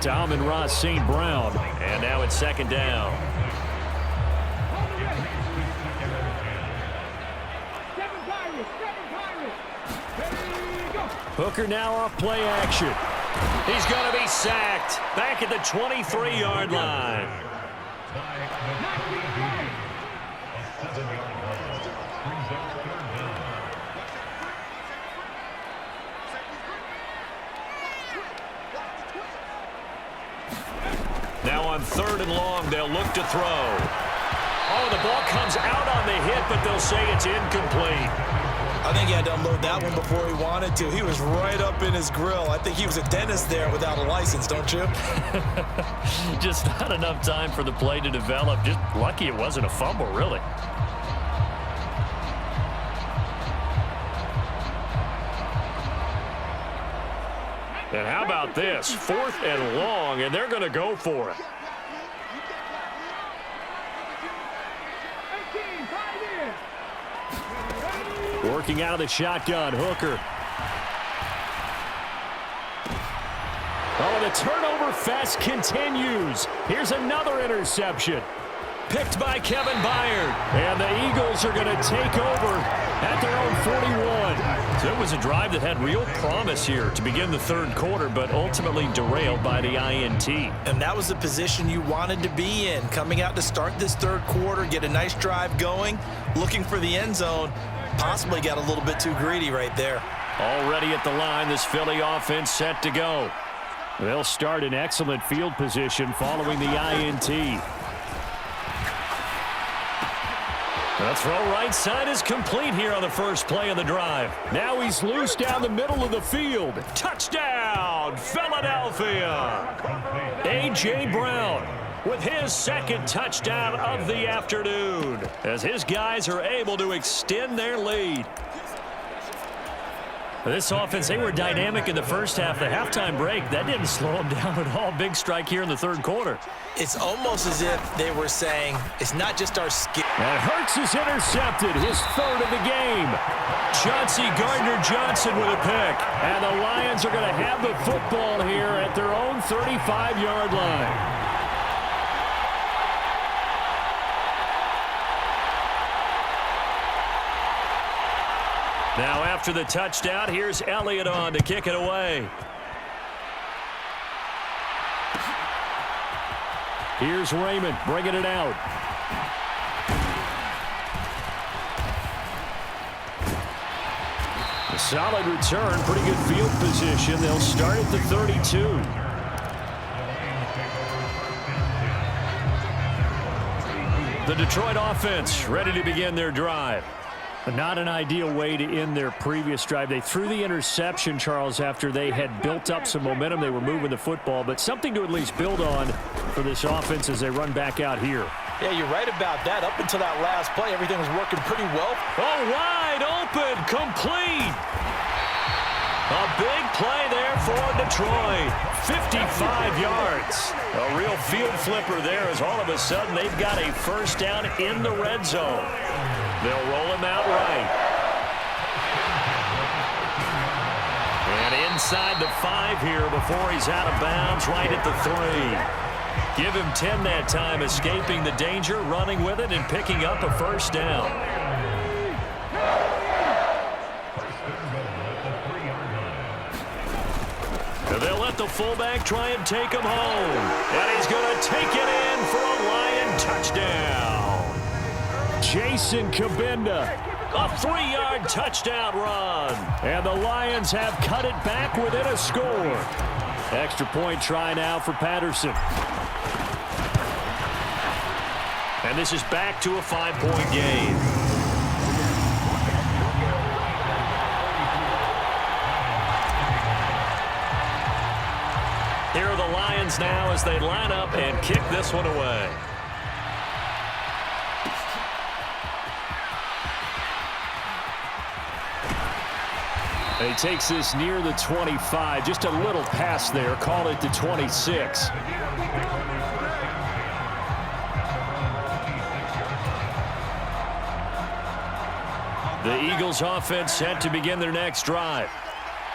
to Amon-Ra St. Brown. And now it's second down. Hooker now off play action. He's going to be sacked back at the 23-yard line. Now on 3rd and long, they'll look to throw. Oh, the ball comes out on the hit, but they'll say it's incomplete. I think he had to unload that one before he wanted to. He was right up in his grill. I think he was a dentist there without a license, don't you? Just not enough time for the play to develop. Just lucky it wasn't a fumble, really. And how about this? 4th and long, and they're going to go for it. Working out of the shotgun, Hooker. Oh, the turnover fest continues. Here's another interception. Picked by Kevin Byard. And the Eagles are going to take over at their own 41. So it was a drive that had real promise here to begin the 3rd quarter, but ultimately derailed by the INT. And that was the position you wanted to be in. Coming out to start this 3rd quarter, get a nice drive going, looking for the end zone. Possibly got a little bit too greedy right there. Already at the line, this Philly offense set to go. They'll start in excellent field position following the INT. The throw right side is complete here on the first play of the drive. Now he's loose down the middle of the field. Touchdown, Philadelphia! A.J. Brown with his 2nd touchdown of the afternoon as his guys are able to extend their lead. This offense, they were dynamic in the first half. The halftime break, that didn't slow them down at all. Big strike here in the 3rd quarter. It's almost as if they were saying, it's not just our skill. And Hurts is intercepted, his 3rd of the game. Chauncey Gardner-Johnson with a pick. And the Lions are going to have the football here at their own 35-yard line. Now after the touchdown, here's Elliott on to kick it away. Here's Raymond bringing it out. A solid return, pretty good field position. They'll start at the 32. The Detroit offense ready to begin their drive. Not an ideal way to end their previous drive. They threw the interception, Charles, after they had built up some momentum. They were moving the football, but something to at least build on for this offense as they run back out here. Yeah, you're right about that. Up until that last play, everything was working pretty well. Oh, wide open, complete. A big play there for Detroit. 55 yards. A real field flipper there as all of a sudden they've got a first down in the red zone. They'll roll him out right. And inside the 5 here before he's out of bounds right at the 3. Give him 10 that time, escaping the danger, running with it, and picking up a first down. They'll let the fullback try and take him home. And he's going to take it in for a Lion touchdown. Jason Kabinda, a 3-yard touchdown run. And the Lions have cut it back within a score. Extra point try now for Patterson. And this is back to a 5-point game. Here are the Lions now as they line up and kick this one away. And he takes this near the 25. Just a little pass there. Call it the 26. The Eagles offense set to begin their next drive.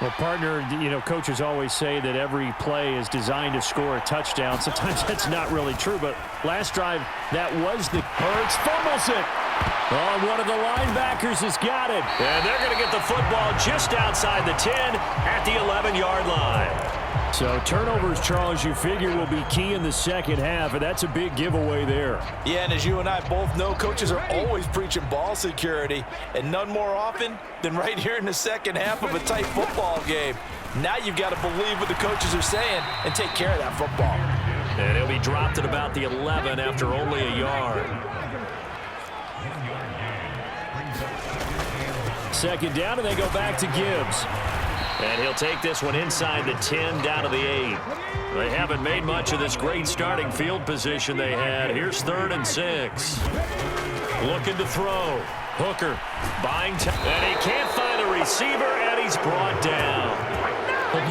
Well, partner, coaches always say that every play is designed to score a touchdown. Sometimes that's not really true, but last drive, that was the... Hurts fumbles it. Oh, one of the linebackers has got it. And they're going to get the football just outside the 10 at the 11-yard line. So turnovers, Charles, you figure will be key in the second half, and that's a big giveaway there. Yeah, and as you and I both know, coaches are always preaching ball security, and none more often than right here in the second half of a tight football game. Now you've got to believe what the coaches are saying and take care of that football. And he'll be dropped at about the 11 after only a yard. Second down, and they go back to Gibbs. And he'll take this one inside the 10 down to the 8. They haven't made much of this great starting field position they had. Here's 3rd and 6. Looking to throw. Hooker buying time. And he can't find the receiver, and he's brought down.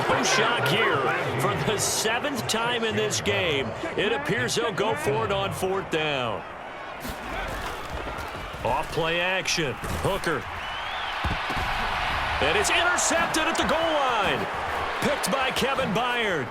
No shock here. For the 7th time in this game, it appears they'll go for it on 4th down. Off play action. Hooker. And it's intercepted at the goal line. Picked by Kevin Byard.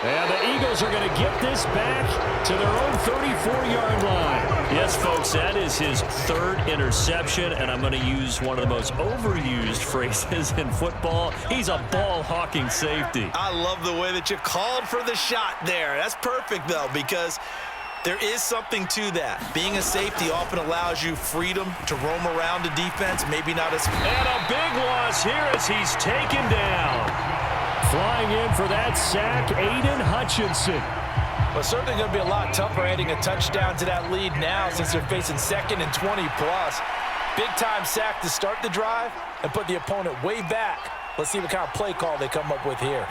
And the Eagles are going to get this back to their own 34-yard line. Yes, folks, that is his 3rd interception, and I'm going to use one of the most overused phrases in football. He's a ball-hawking safety. I love the way that you called for the shot there. That's perfect, though, because there is something to that. Being a safety often allows you freedom to roam around the defense, maybe not as... And a big loss here as he's taken down. Flying in for that sack, Aiden Hutchinson. Well, certainly going to be a lot tougher adding a touchdown to that lead now since they're facing 2nd and 20-plus. Big-time sack to start the drive and put the opponent way back. Let's see what kind of play call they come up with here.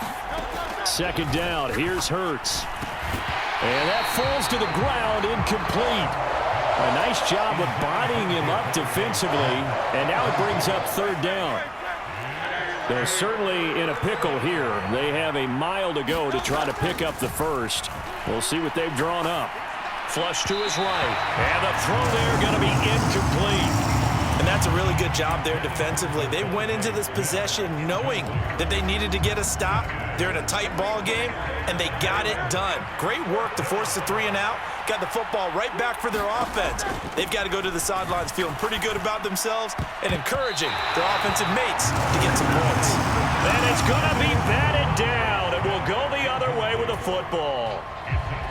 Second down, here's Hurts. And that falls to the ground, incomplete. A nice job of bodying him up defensively, and now it brings up 3rd down. They're certainly in a pickle here. They have a mile to go to try to pick up the first. We'll see what they've drawn up. Flush to his right, and the throw there going to be incomplete. And that's a really good job there defensively. They went into this possession knowing that they needed to get a stop. They're in a tight ball game, and they got it done. Great work to force the 3 and out. Got the football right back for their offense. They've got to go to the sidelines feeling pretty good about themselves and encouraging their offensive mates to get some points. And it's going to be batted down. It will go the other way with the football.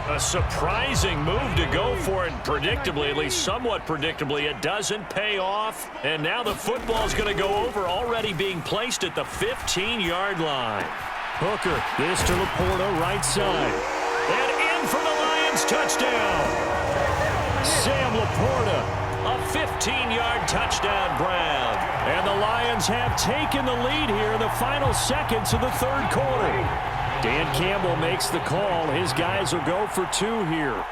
A surprising move to go for it, predictably, at least somewhat predictably. It doesn't pay off, and now the football's going to go over, already being placed at the 15-yard line. Hooker, this to Laporta, right side. And in for the Lions, touchdown. Sam Laporta, a 15-yard touchdown, Brown. And the Lions have taken the lead here in the final seconds of the 3rd quarter. Dan Campbell makes the call. His guys will go for 2 here.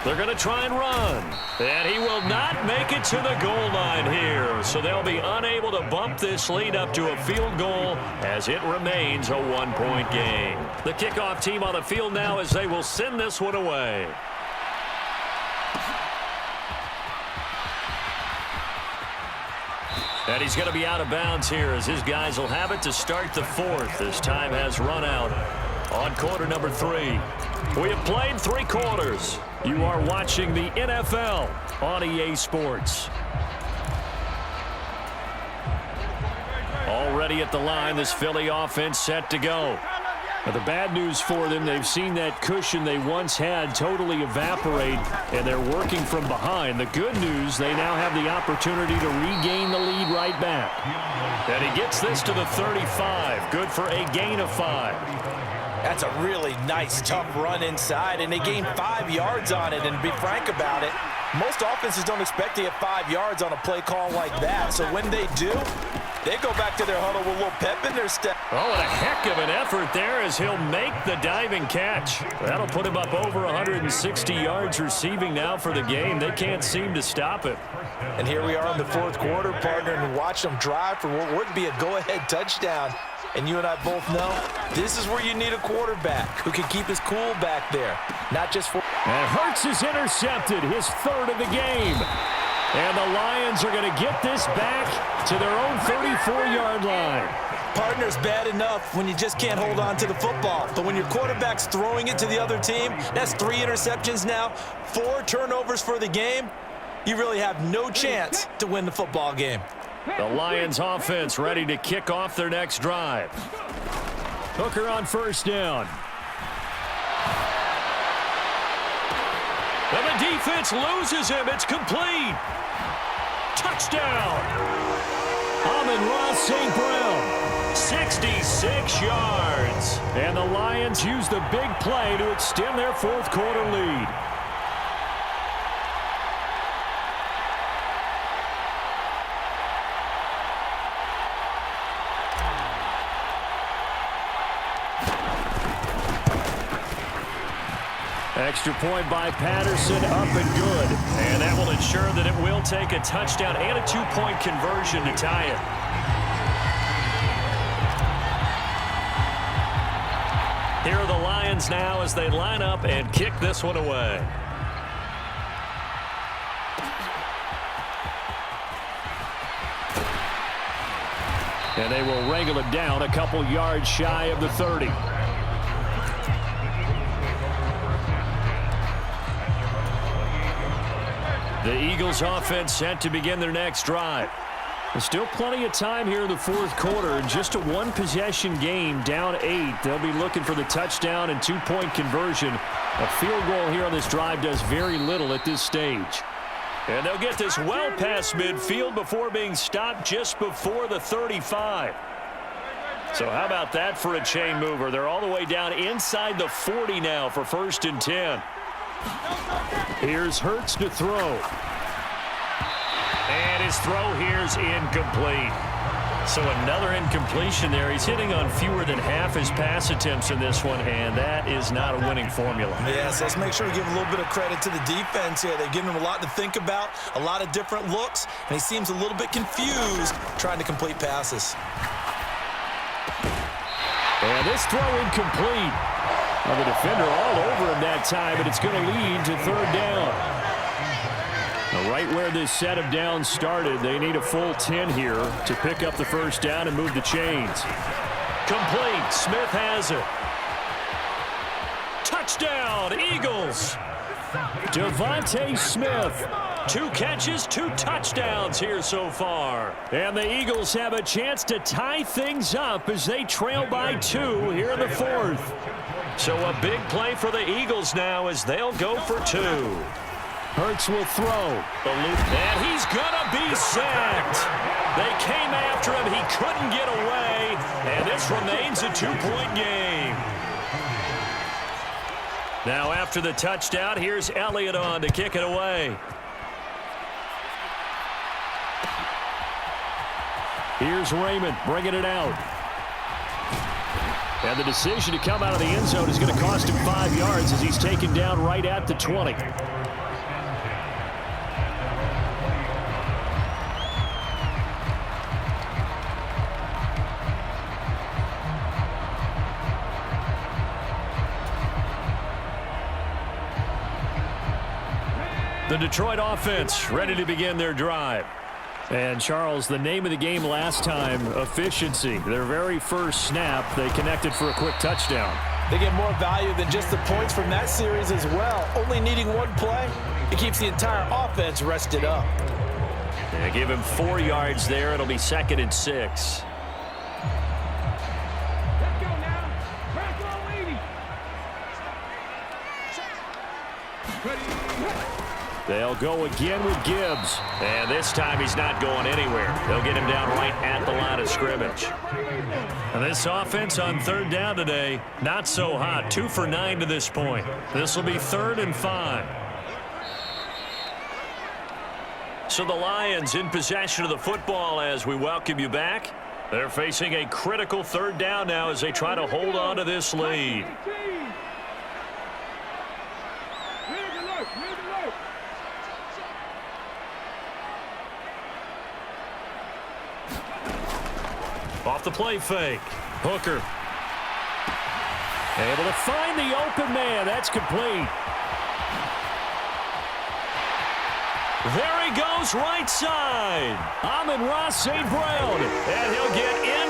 They're going to try and run. And he will not make it to the goal line here. So they'll be unable to bump this lead up to a field goal as it remains a 1-point game. The kickoff team on the field now as they will send this one away. And he's going to be out of bounds here as his guys will have it to start the 4th. This time has run out on quarter number 3. We have played 3 quarters. You are watching the NFL on EA Sports. Already at the line, this Philly offense set to go. Now, the bad news for them, they've seen that cushion they once had totally evaporate, and they're working from behind. The good news, they now have the opportunity to regain the lead right back. And he gets this to the 35. Good for a gain of 5. That's a really nice, tough run inside, and they gained 5 yards on it. And to be frank about it, most offenses don't expect to get 5 yards on a play call like that. So when they do, they go back to their huddle with a little pep in their step. Oh, and a heck of an effort there as he'll make the diving catch. That'll put him up over 160 yards receiving now for the game. They can't seem to stop it. And here we are in the 4th quarter, partner, and watch them drive for what would be a go-ahead touchdown. And you and I both know this is where you need a quarterback who can keep his cool back there. Not just for... And Hurts is intercepted, his 3rd of the game. And the Lions are going to get this back to their own 34-yard line. Partner's bad enough when you just can't hold on to the football. But when your quarterback's throwing it to the other team, that's 3 interceptions now, 4 turnovers for the game. You really have no chance to win the football game. The Lions offense ready to kick off their next drive. Hooker on first down. And the defense loses him. It's complete. Touchdown. Amon-Ra St. Brown, 66 yards. And the Lions use the big play to extend their fourth quarter lead. Extra point by Patterson, up and good. And that will ensure that it will take a touchdown and a 2-point conversion to tie it. Here are the Lions now as they line up and kick this one away. And they will wrangle it down a couple yards shy of the 30. The Eagles offense set to begin their next drive. There's still plenty of time here in the fourth quarter. Just a one-possession game, down 8. They'll be looking for the touchdown and 2-point conversion. A field goal here on this drive does very little at this stage. And they'll get this well past midfield before being stopped just before the 35. So how about that for a chain mover? They're all the way down inside the 40 now for 1st and 10. Here's Hurts to throw. And his throw here's incomplete. So another incompletion there. He's hitting on fewer than half his pass attempts in this one, and that is not a winning formula. Yes, let's make sure we give a little bit of credit to the defense here. They've given him a lot to think about, a lot of different looks, and he seems a little bit confused trying to complete passes. And this throw incomplete. Well, the defender all over him that time, but it's going to lead to 3rd down. Now, right where this set of downs started, they need a full 10 here to pick up the 1st down and move the chains. Complete. Smith has it. Touchdown, Eagles. Devontae Smith. 2 catches, 2 touchdowns here so far. And the Eagles have a chance to tie things up as they trail by 2 here in the 4th. So a big play for the Eagles now as they'll go for 2. Hurts will throw. And he's going to be sacked. They came after him. He couldn't get away. And this remains a 2-point game. Now after the touchdown, here's Elliott on to kick it away. Here's Raymond bringing it out. And the decision to come out of the end zone is going to cost him 5 yards as he's taken down right at the 20. The Detroit offense ready to begin their drive. And, Charles, the name of the game last time, efficiency. Their very first snap, they connected for a quick touchdown. They get more value than just the points from that series as well. Only needing 1 play, it keeps the entire offense rested up. They give him 4 yards there. It'll be 2nd and 6. They'll go again with Gibbs. And this time he's not going anywhere. They'll get him down right at the line of scrimmage. And this offense on 3rd down today, not so hot. 2 for 9 to this point. This will be 3rd and 5. So the Lions in possession of the football as we welcome you back. They're facing a critical 3rd down now as they try to hold on to this lead. Off the play fake. Hooker. Able to find the open man. That's complete. There he goes, right side. Amon-Ra St. Brown. And he'll get in.